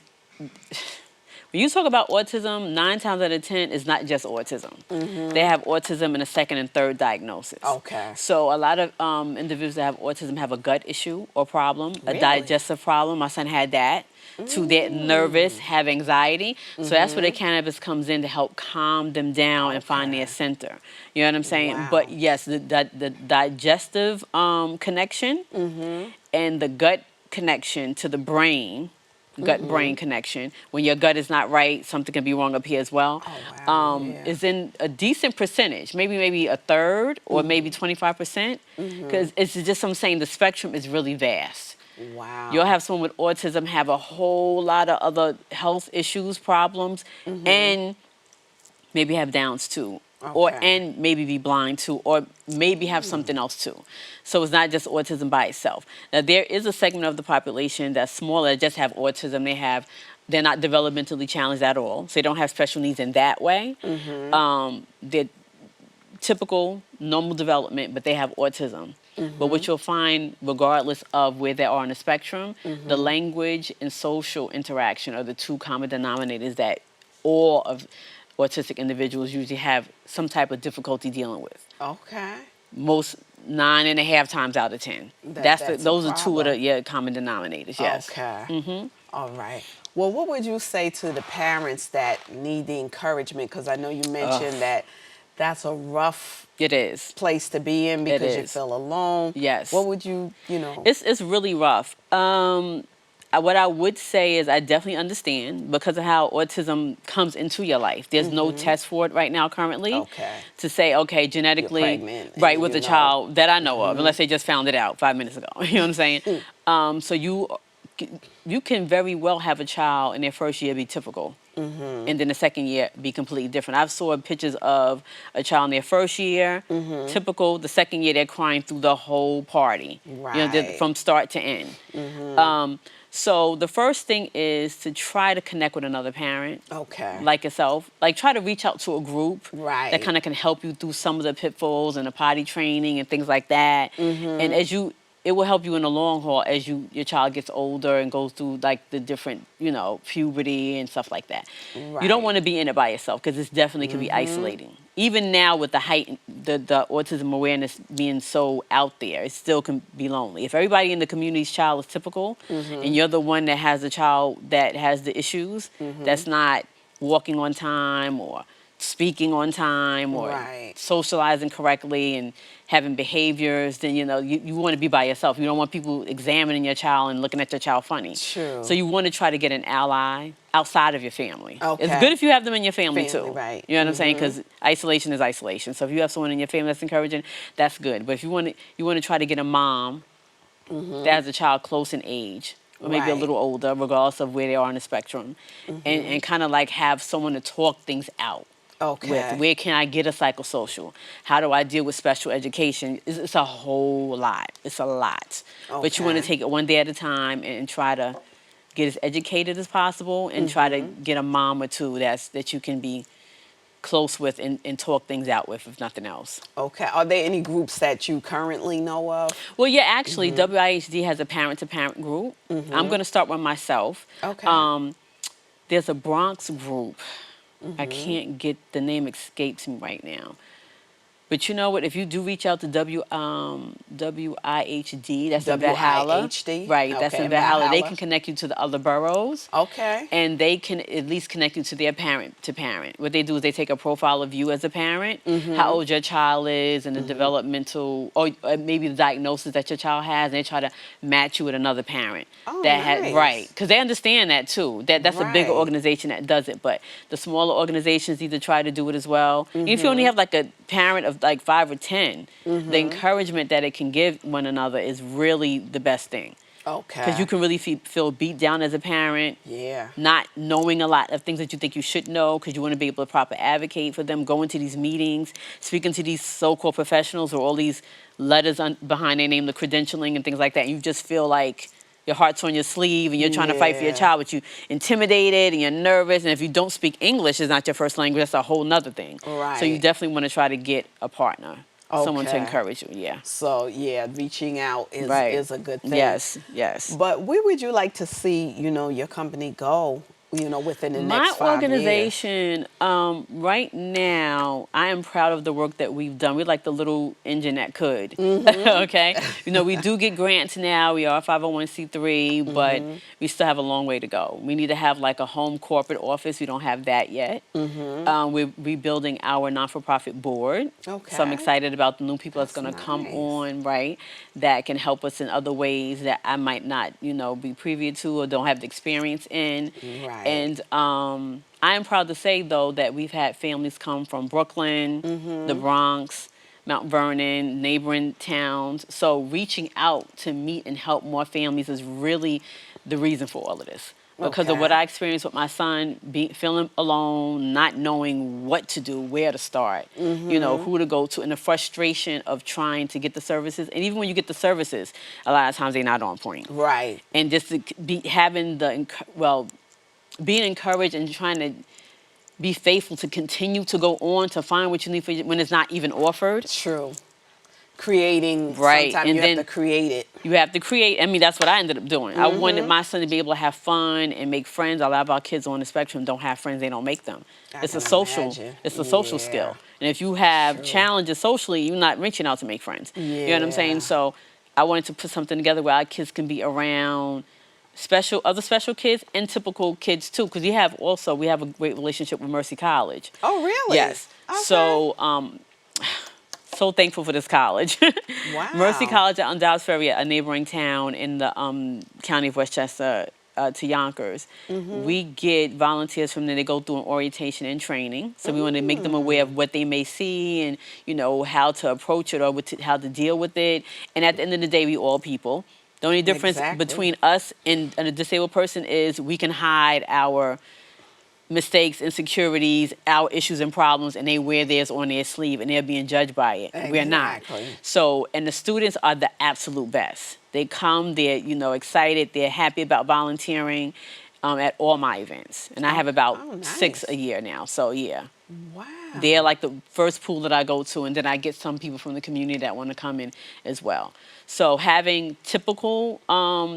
when you talk about autism, 9 times out of 10 is not just autism. They have autism in a second and third diagnosis. Okay. So a lot of individuals that have autism have a gut issue or problem, a Really? digestive problem. My son had that. To get nervous, have anxiety. So that's where the cannabis comes in to help calm them down and find their center. You know what I'm saying? Wow. But yes, the digestive connection and the gut connection to the brain, gut-brain connection. When your gut is not right, something can be wrong up here as well. Oh, wow. Yeah. Is in a decent percentage, maybe a third or maybe 25%. Because it's just, I'm saying, the spectrum is really vast. Wow. You'll have someone with autism have a whole lot of other health issues, problems, and maybe have Downs too. And maybe be blind too, or maybe have something else too. So it's not just autism by itself. Now there is a segment of the population that's smaller that just have autism. They're not developmentally challenged at all, so they don't have special needs in that way. They're typical, normal development, but they have autism. But what you'll find, regardless of where they are on the spectrum, the language and social interaction are the two common denominators that all of autistic individuals usually have some type of difficulty dealing with. Okay. Most 9.5 times out of 10. Those are two of the common denominators. Yes. Okay. All right. Well, what would you say to the parents that need the encouragement? Because I know you mentioned that that's a rough place to be in because you feel alone. Yes. What would you know? It's really rough. What I would say is I definitely understand because of how autism comes into your life. There's no test for it right now currently. Okay. To say, okay, genetically, you're pregnant right, with a child that I know of, unless they just found it out 5 minutes ago. You know what I'm saying? So you can very well have a child in their first year be typical. And then the second year be completely different. I've saw pictures of a child in their first year, typical. The second year, they're crying through the whole party. Right. You know, from start to end. So the first thing is to try to connect with another parent. Okay. Like yourself. Like try to reach out to a group Right. that kind of can help you through some of the pitfalls and the potty training and things like that. And it will help you in the long haul as your child gets older and goes through like the different, puberty and stuff like that. Right. You don't want to be in it by yourself because it definitely can be isolating. Even now with the autism awareness being so out there, it still can be lonely. If everybody in the community's child is typical and you're the one that has a child that has the issues, that's not walking on time or speaking on time or socializing correctly and having behaviors, then you want to be by yourself. You don't want people examining your child and looking at your child funny. True. So you want to try to get an ally outside of your family. Okay. It's good if you have them in your family too. Right. You know what I'm saying? Because isolation is isolation. So if you have someone in your family that's encouraging, that's good. But if you want to try to get a mom that has a child close in age, or maybe a little older, regardless of where they are on the spectrum, and kind of like have someone to talk things out. Okay. with where can I get a psychosocial? How do I deal with special education? It's a whole lot. It's a lot. But you want to Okay. take it one day at a time and try to get as educated as possible and try to get a mom or two that you can be close with and talk things out with, if nothing else. Okay. Are there any groups that you currently know of? Well, yeah, actually, WIHD has a parent-to-parent group. I'm going to start one myself. Okay. There's a Bronx group. I can't get, the name escapes me right now. But you know what? If you do reach out to WIHD, that's in Valhalla. WIHD? Right, that's Okay, in Valhalla. They Valhalla. can connect you to the other boroughs. Okay. And they can at least connect you to their parent to parent. What they do is they take a profile of you as a parent, how old your child is, and the developmental, or maybe the diagnosis that your child has, and they try to match you with another parent. Oh, that nice. Right, because they understand that too. That's a bigger Right. organization that does it, but the smaller organizations either try to do it as well. If you only have like a parent of like 5 or 10, the encouragement that it can give one another is really the best thing. Okay. Because you can really feel beat down as a parent, Yeah. not knowing a lot of things that you think you should know, because you want to be able to proper advocate for them, going to these meetings, speaking to these so-called professionals or all these letters behind their name, the credentialing and things like that. And you just feel like your heart's on your sleeve and you're trying to fight for your Yeah. child, but you're intimidated and you're nervous. And if you don't speak English, it's not your first language, that's a whole nother thing. So you Right. definitely want to try to get a partner, someone to Okay. encourage you, yeah. So yeah, reaching out is Right. is a good thing. Yes, yes. But where would you like to see, your company go, within the next 5 My years? organization, right now, I am proud of the work that we've done. We're like the little engine that could. Okay? We do get grants now. We are a 501c3, but we still have a long way to go. We need to have like a home corporate office. We don't have that yet. We're rebuilding our non-for-profit board. Okay. So I'm excited about the new people that's going to come nice. on, right, that can help us in other ways that I might not, be privy to or don't have the experience in. Right. And I am proud to say, though, that we've had families come from Brooklyn, the Bronx, Mount Vernon, neighboring towns. So reaching out to meet and help more families is really the reason for all of this. Because of what Okay. I experienced with my son, feeling alone, not knowing what to do, where to start, who to go to, and the frustration of trying to get the services. And even when you get the services, a lot of times they're not on point. Right. And just to be having being encouraged and trying to be faithful to continue to go on to find what you need when it's not even offered. True. Creating. Right, Sometimes and you then have to create it. You have to create. I mean, that's what I ended up doing. I wanted my son to be able to have fun and make friends. A lot of our kids on the spectrum don't have friends. They don't make them. It's a can social. imagine. It's a social Yeah. skill. And if you have challenges socially, you're not reaching out to make friends. You know what I'm saying? Yeah. So I wanted to put something together where our kids can be around other special kids and typical kids too, because we have a great relationship with Mercy College. Oh, really? Yes. Okay. So thankful for this college. Wow. Mercy College on Dobbs Ferry, a neighboring town in the county of Westchester to Yonkers. We get volunteers from there. They go through an orientation and training. So we want to make them aware of what they may see and, how to approach it or how to deal with it. And at the end of the day, we all people. The only difference Exactly. between us and a disabled person is we can hide our mistakes, insecurities, our issues and problems, and they wear theirs on their sleeve and they're being judged by it. We're not. Exactly. So, and the students are the absolute best. They come, they're, excited, they're happy about volunteering at all my events. And I have about 6 a year now, so yeah. Wow. They're like the first pool that I go to, and then I get some people from the community that want to come in as well. So having typical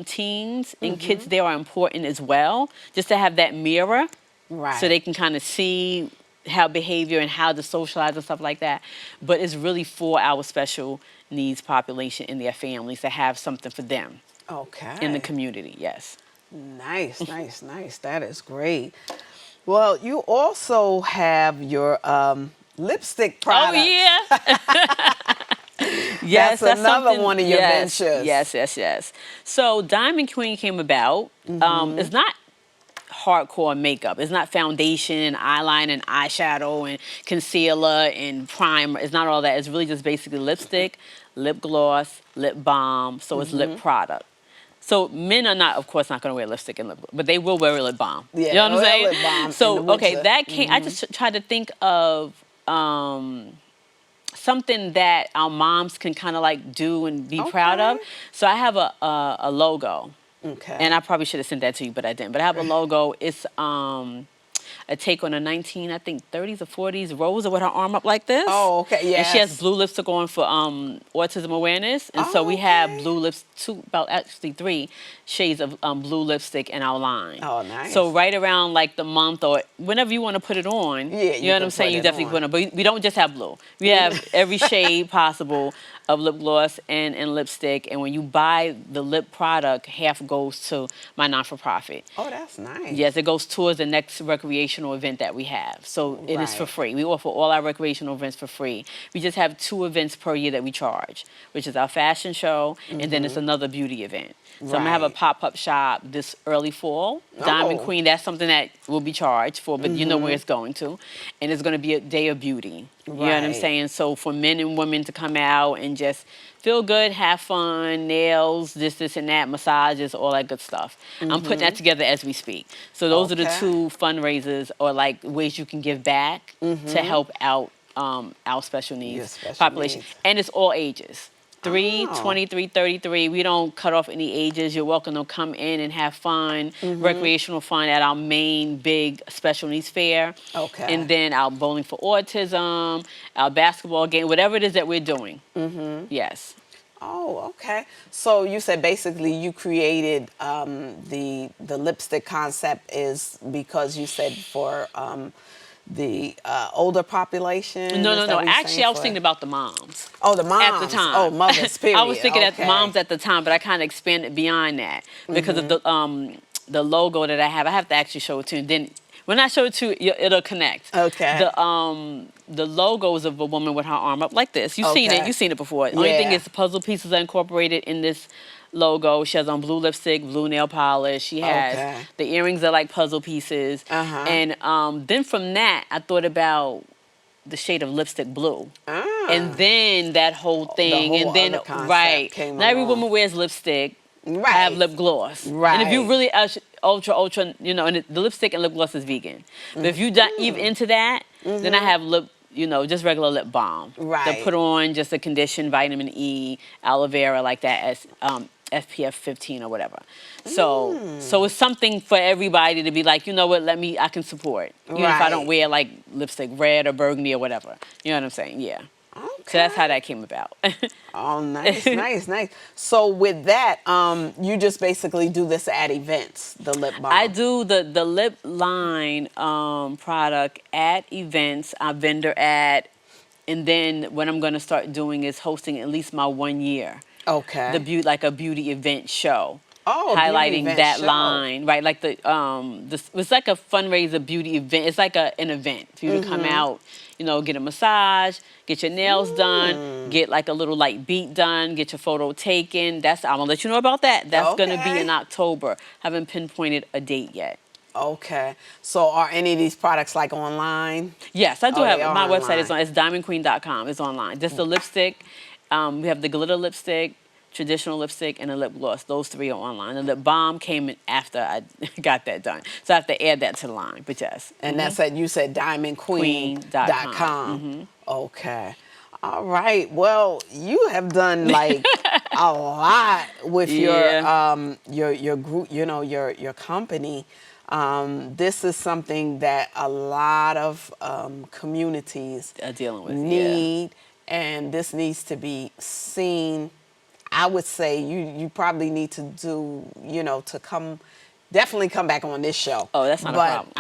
teens and kids there are important as well, just to have that mirror. Right. So they can kind of see how behavior and how to socialize and stuff like that. But it's really for our special needs population and their families to have something for them Okay. in the community, yes. Nice, nice, nice. That is great. Well, you also have your lipstick product. Oh, yeah. Yes, That's another something- one of your yes, ventures. Yes. So Diamond Queen came about. It's not hardcore makeup. It's not foundation and eyeliner and eyeshadow and concealer and primer. It's not all that. It's really just basically lipstick, lip gloss, lip balm. So it's lip product. So men are not, of course, not going to wear lipstick and lip gloss, but they will wear a lip balm. Yeah, you know what I'm wear saying? lip balm in So the okay, winter. that came. I just tried to think of something that our moms can kind of like do and be proud of. Okay. So I have a logo, Okay. and I probably should have sent that to you, but I didn't. But I have a logo. It's a take on a 19, I think 30s or 40s Rosa with her arm up like this. Oh, okay, And she has yes. blue lipstick on for autism awareness. And so Oh, we have okay. blue lips, actually 3 shades of blue lipstick in our line. Oh, nice. So right around like the month or whenever you want to put it on, Yeah, you know what I'm saying? You definitely put it on. But we don't just have blue. We have every shade possible of lip gloss and lipstick. And when you buy the lip product, half goes to my non-for-profit. Oh, that's nice. Yes, it goes towards the next recreational event that we have. So it is for Right. free. We offer all our recreational events for free. We just have 2 events per year that we charge, which is our fashion show, and then it's another beauty event. So I'm going to have a Right. pop-up shop this early fall. Diamond Oh. Queen, that's something that will be charged for, but you know where it's going to. And it's going to be a day of beauty. You know what I'm Right. saying? So for men and women to come out and just feel good, have fun, nails, this, and that, massages, all that good stuff. I'm putting that together as we speak. So those are the Okay. 2 fundraisers or like ways you can give back to help out our special needs Your special population. needs. And it's all ages. 3, Oh. 23, 33. We don't cut off any ages. You're welcome to come in and have fun, recreational fun at our main big special needs fair. Okay. And then our bowling for autism, our basketball game, whatever it is that we're doing. Yes. Oh, okay. So you said basically you created the lipstick concept is because you said for the older population. No, Is no, that no. what you're Actually, saying I was for- thinking about the moms. Oh, the moms. At the time. Oh, mothers. Period. I was thinking at Okay. moms at the time, but I kind of expanded beyond that because of the logo that I have. I have to actually show it to you. And then when I show it to you, it'll connect. Okay. The logo is of a woman with her arm up like this. You've seen it. Okay. You've seen it before. The only thing Yeah. is the puzzle pieces are incorporated in this logo. She has on blue lipstick, blue nail polish. She has Okay. the earrings are like puzzle pieces. Uh-huh. And then from that, I thought about the shade of lipstick blue. Ah. And then that whole thing, whole and then other concept right, came not every along. woman wears lipstick. Right. I have lip gloss. And if you Right. really ultra, you know, and the lipstick and lip gloss is vegan. But if you dive even into that, then I have lip, you know, just regular lip balm. Right. To put on just a condition, vitamin E, aloe vera like that as SPF 15 or whatever. So it's something for everybody to be like, you know what, I can support. Even if I don't Right. wear like lipstick red or burgundy or whatever. You know what I'm saying? Yeah. Okay. So that's how that came about. Oh, nice, nice. So with that, you just basically do this at events, the lip balm. I do the lip line product at events, I vendor at, and then what I'm going to start doing is hosting at least my 1 year. Okay. Like a beauty event show. Oh, a beauty highlighting event that show. line, right? Like it's like a fundraiser beauty event. It's like an event for you to come out, you know, get a massage, get your nails done, get like a little light beat done, get your photo taken. I'm gonna let you know about that. That's gonna be Okay. in October. Haven't pinpointed a date yet. Okay. So are any of these products like online? Yes, I do Oh, have they are my website is online. it's diamondqueen.com. It's online. Just the lipstick. We have the glitter lipstick, traditional lipstick, and a lip gloss. Those 3 are online. The lip balm came in after I got that done. So I have to add that to the line. But yes. And that's at, you said diamondqueen.com. Okay. All right. Well, you have done like a lot with your group, you know, your company. This is something that a lot of communities Are dealing with. need, and this needs to be seen. I would say you probably need to do, you know, definitely come back on this show. Oh, that's not a problem.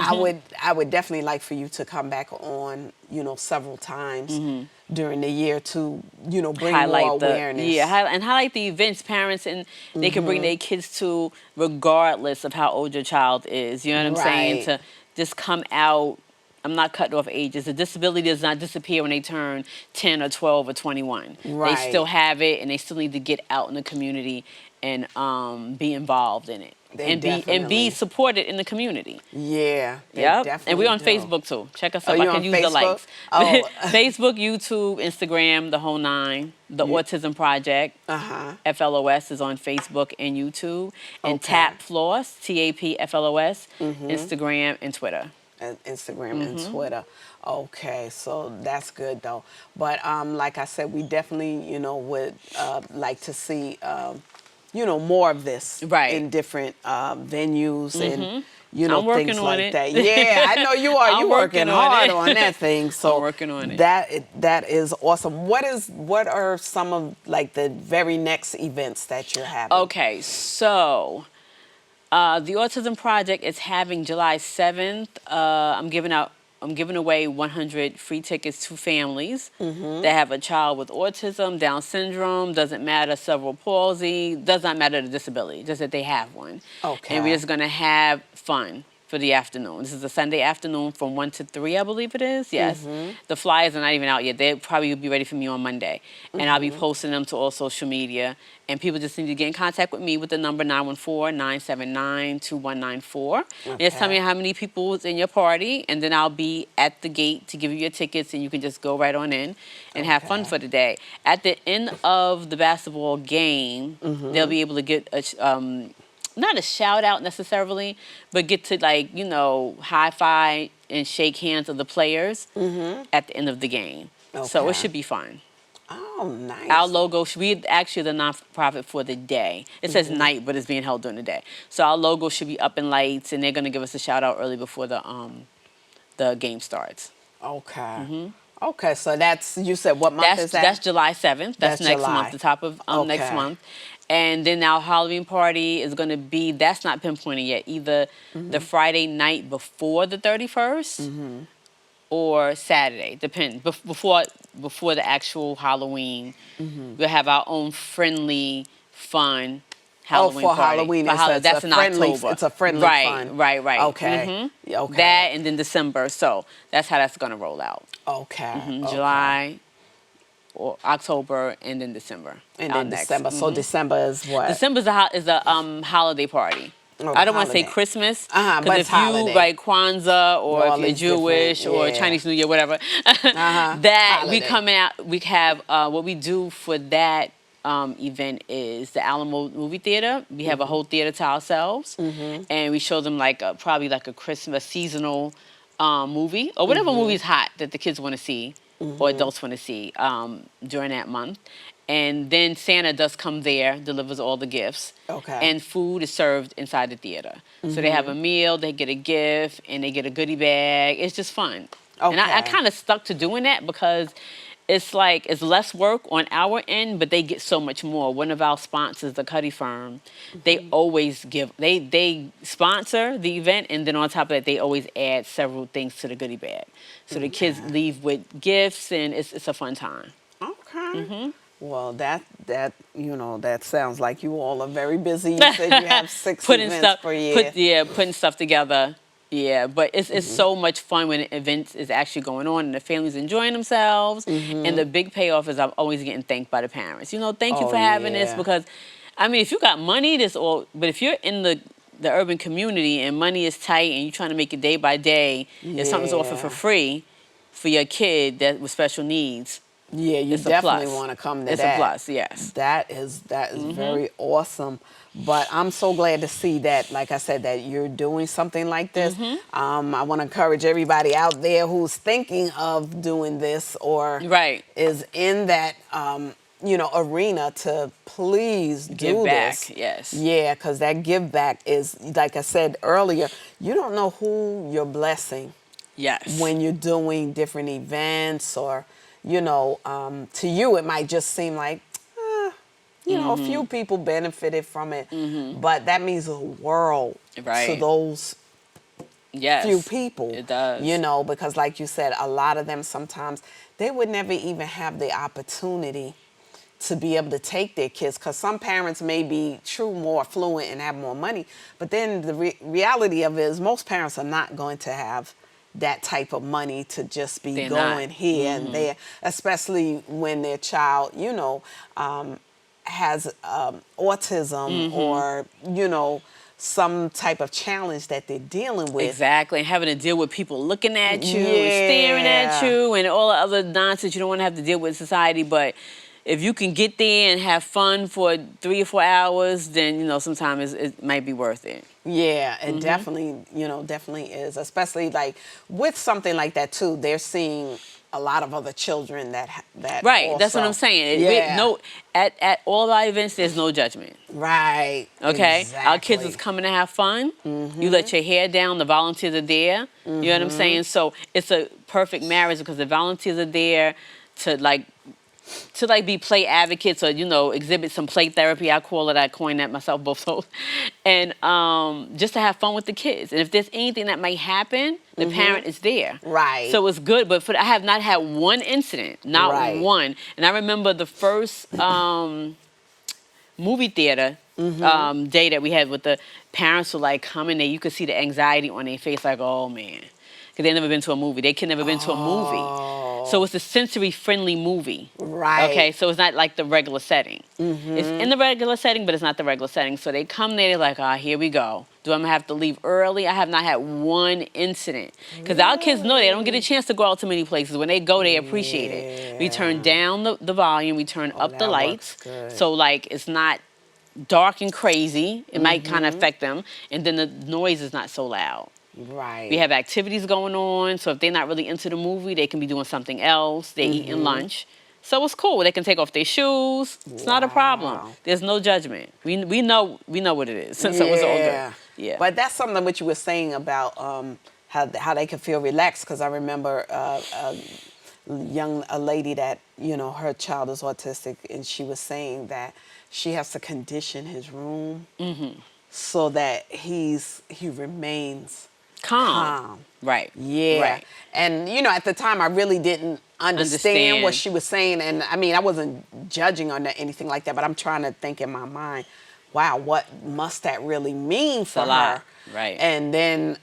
I would definitely like for you to come back on, you know, several times during the year to, you know, bring more awareness. Highlight the events parents and they can bring their kids to regardless of how old your child is. You know what I'm saying? Right. To just come out. I'm not cutting off ages. The disability does not disappear when they turn 10 or 12 or 21. Right. They still have it and they still need to get out in the community and be involved in it. They And be definitely- supported in the community. Yeah, they Yep. definitely And we're on do. Facebook too. Check us Oh, out. I you can on use the Facebook? links. Oh. Facebook, YouTube, Instagram, the whole nine. The Autism Project. F.L.O.S. is on Facebook and YouTube. And Okay. F.L.O.S, TAP-F.L.O.S, Instagram and Twitter. And Instagram and Twitter. Okay, so that's good though. But like I said, we definitely, you know, would like to see, you know, more of this Right. in different venues and, you know, I'm working things on like it. that. Yeah, I know you are. I'm You're working working on hard it. on that thing. So I'm working on it. That is awesome. What are some of like the very next events that you're having? Okay, so the Autism Project is having July 7th. I'm giving away 100 free tickets to families that have a child with autism, Down syndrome, doesn't matter, cerebral palsy, does not matter the disability, just that they have one. Okay. And we're just going to have fun for the afternoon. This is a Sunday afternoon from 1 to 3, I believe it is. Yes. The flyers are not even out yet. They'll probably be ready for me on Monday. And I'll be posting them to all social media. And people just need to get in contact with me with the number 914-979-2194. Just tell me how many people is in your party, and then I'll be at the gate to give you your tickets, and you can just go right on in and have fun for the day. At the end of the basketball game, they'll be able to get a not a shout out necessarily, but get to, like, you know, high five and shake hands of the players at the end of the game. So Okay. it should be fun. Oh, nice. Our logo, we actually the nonprofit for the day. It says night, but it's being held during the day. So our logo should be up in lights, and they're going to give us a shout out early before the game starts. Okay. Okay, so that's, you said what month is that? That's July 7th. That's next July. month, the top of next Okay. month. And then our Halloween party is going to be, that's not pinpointed yet, either the Friday night before the 31st or Saturday, depends. Before the actual Halloween, we'll have our own friendly, fun Halloween for party. Halloween, That's in October. It's a friendly fun. Right. Okay. Okay. That and then December. So that's how that's going to roll out. Okay. Okay. July, or October, and then December. And Our then next. December. So December is what? December is a holiday party. Oh, I don't want to say holiday. Christmas, But because it's if you holiday. like Kwanzaa or All if you're these different- Jewish or yeah. Chinese New Year, whatever, that we Holiday. come out. We have what we do for that event is the Alamo Movie Theater. We have a whole theater to ourselves, and we show them probably like a Christmas seasonal movie or whatever movie's hot that the kids want to see or adults want to see during that month. And then Santa does come there, delivers all the gifts. Okay. And food is served inside the theater. So they have a meal, they get a gift, and they get a goodie bag. It's just fun. And I Okay. kind of stuck to doing that because it's like it's less work on our end, but they get so much more. One of our sponsors, the Cuddy Firm, they always give, they sponsor the event, and then on top of that, they always add several things to the goodie bag. So the kids leave with gifts, and it's a fun time. Okay. Well, that you know, that sounds like you all are very busy. You said you have 6 events per year. Putting stuff together. Yeah, but it's so much fun when an event is actually going on and the family's enjoying themselves. And the big payoff is I'm always getting thanked by the parents. You know, thank you for having this, yeah. because, I mean, if you got money, but if you're in the urban community and money is tight and you're trying to make it day by day, if something's offered for free for your kid with special needs, Yeah, you it's a definitely plus. want to come to It's that. a plus, yes. That is very awesome. But I'm so glad to see that, like I said, that you're doing something like this. I want to encourage everybody out there who's thinking of doing this or is in that you know, arena to please Give do back, this. yes. Yeah, because that give back is, like I said earlier, you don't know who you're blessing. Yes. When you're doing different events or, you know, to you it might just seem like, you know, a few people benefited from it, but that means the world to those few people. It does. You know, because like you said, a lot of them sometimes, they would never even have the opportunity to be able to take their kids, because some parents may be more affluent and have more money, but then the reality of it is most parents are not going to have that type of money to just be going here and there, especially when their child, you know, has autism or, you know, some type of challenge that they're dealing with. Exactly, and having to deal with people looking at you and staring at you and all the other nonsense you don't want to have to deal with in society. But if you can get there and have fun for 3 or 4 hours, then, you know, sometimes it might be worth it. Yeah, it definitely, you know, definitely is. Especially like with something like that too, they're seeing a lot of other children that Right, also, that's what I'm saying. Yeah. At all of our events, there's no judgment. Right. Okay, Exactly. our kids is coming to have fun. You let your hair down. The volunteers are there. You know what I'm saying? So it's a perfect marriage because the volunteers are there to be play advocates or, you know, exhibit some play therapy. I call it. I coined that myself, both those, and just to have fun with the kids. And if there's anything that might happen, the parent is there. Right. So it's good. But I have not had one incident, not Right. one. And I remember the first movie theater day that we had with the parents were like coming there. You could see the anxiety on their face, like, oh man, because they've never been to a movie. They could never been to a movie. So it's a sensory friendly movie. Right. Okay, so it's not like the regular setting. It's in the regular setting, but it's not the regular setting. So they come there, they're like, here we go. Do I have to leave early? I have not had one incident. Because our kids know they don't get a chance to go out to many places. When they go, they appreciate it. We turn down the volume, we turn up the lights. So like it's not dark and crazy. It might kind of affect them. And then the noise is not so loud. Right. We have activities going on, so if they're not really into the movie, they can be doing something else. They're eating lunch. So it's cool. They can take off their shoes. It's not a problem. There's no judgment. We know what it is. So it's all good. Yeah. But that's something what you were saying about how they can feel relaxed, because I remember a lady that, you know, her child is autistic, and she was saying that she has to condition his room so that he remains calm. Right. Yeah. Right. And, you know, at the time, I really didn't understand what she was saying. And, I mean, I wasn't judging or anything like that, but I'm trying to think in my mind, wow, what must that really mean for her? Right. And then,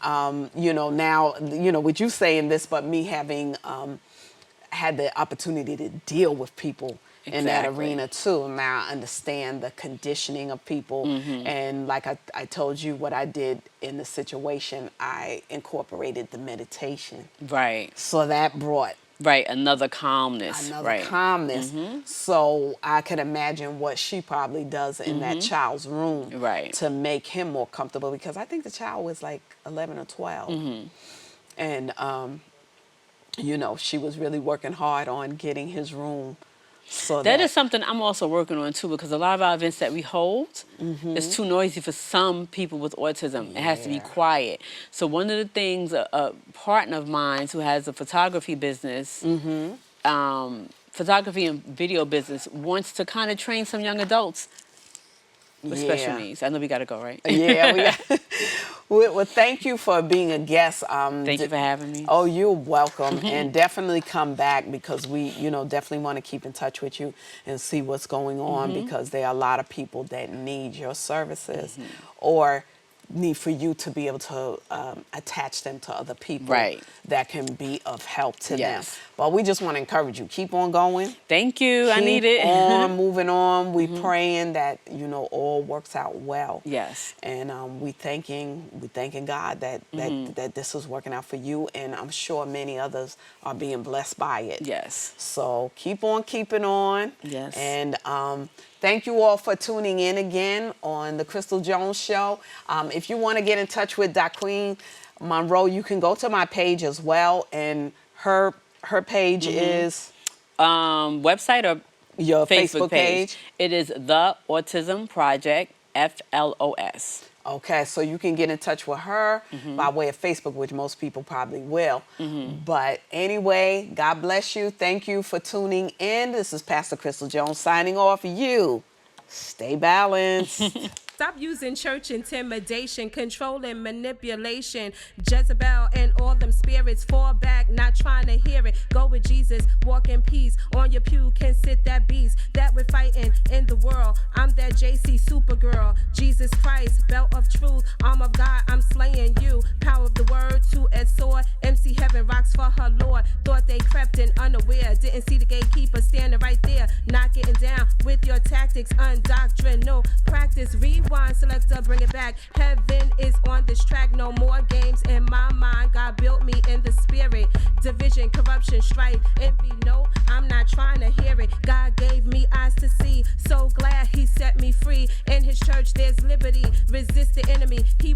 you know, now, you know, with you saying this, but me having had the opportunity to deal with people in that arena too. Now I understand the conditioning of people. And like I told you what I did in the situation, I incorporated the meditation. Right. So that brought another calmness. Calmness. So I could imagine what she probably does in that child's room to make him more comfortable, because I think the child was like 11 or 12. And you know, she was really working hard on getting his room. So that is something I'm also working on too, because a lot of our events that we hold is too noisy for some people with autism. It has to be quiet. So one of the things a partner of mine who has a photography business, photography and video business, wants to kind of train some young adults with special needs. I know we got to go, right? Yeah. Well, thank you for being a guest. Thank you for having me. Oh, you're welcome. And definitely come back, because we, you know, definitely want to keep in touch with you and see what's going on, because there are a lot of people that need your services or need for you to be able to attach them to other people that can be of help to them. But we just want to encourage you. Keep on going. Thank you. I need it. Keep on moving on. We praying that, you know, all works out well. Yes. And we thanking God that this is working out for you, and I'm sure many others are being blessed by it. Yes. So keep on keeping on. Yes. And thank you all for tuning in again on the Crystal Jones Show. If you want to get in touch with DaQueen Monroe, you can go to my page as well, and her page is website or your Facebook page. It is The Autism Project, F.L.O.S. Okay, so you can get in touch with her by way of Facebook, which most people probably will. But anyway, God bless you. Thank you for tuning in. This is Pastor Crystal Jones signing off. You stay balanced. Stop using church intimidation, control and manipulation. Jezebel and all them spirits fall back, not trying to hear it. Go with Jesus, walk in peace. On your pew can sit that beast that we're fighting in the world. I'm that JC Supergirl, Jesus Christ, belt of truth, arm of God, I'm slaying you. Power of the word, two-edged sword. MC Heaven rocks for her Lord. Thought they crept in unaware, didn't see the gatekeeper standing right there. Not getting down with your tactics, undoctrinal practice. Rewind, selector, bring it back. Heaven is on this track, no more games in my mind. God built me in the spirit. Division, corruption, strife, envy, no, I'm not trying to hear it. God gave me eyes to see, so glad he set me free. In his church there's liberty, resist the enemy.